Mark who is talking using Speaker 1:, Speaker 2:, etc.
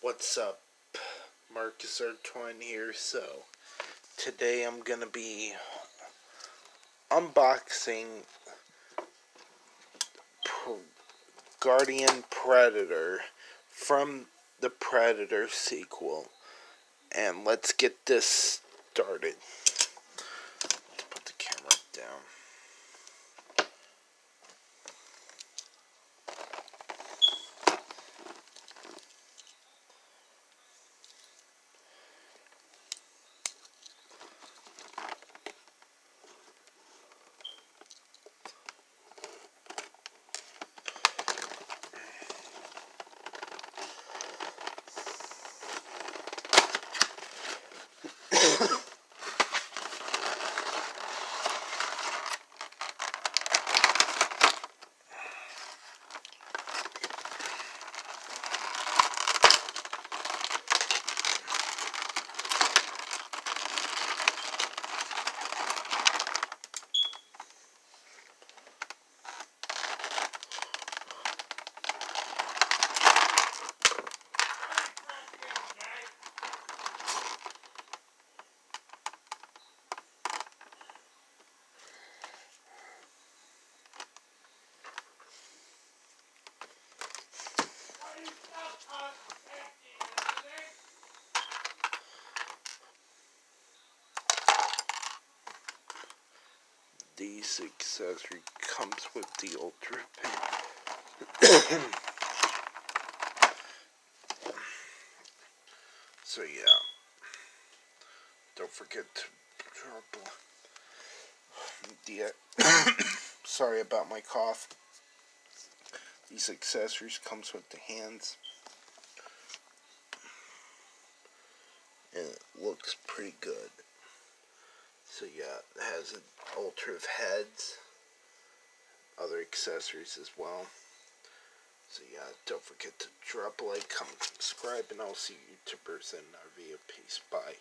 Speaker 1: What's up? Marcus R20 here. So, today I'm gonna be unboxing Guardian Predator from the Predator sequel. And let's get this started. Let's put the camera down. This accessory comes with the Ultra Pen. So yeah, don't forget to drop the sorry about my cough. These accessories comes with the hands, and it looks pretty good. So yeah, it has an Ultra heads, other accessories as well. So yeah, don't forget to drop a like, comment, subscribe, and I'll see you YouTubers in our video. Peace. Bye.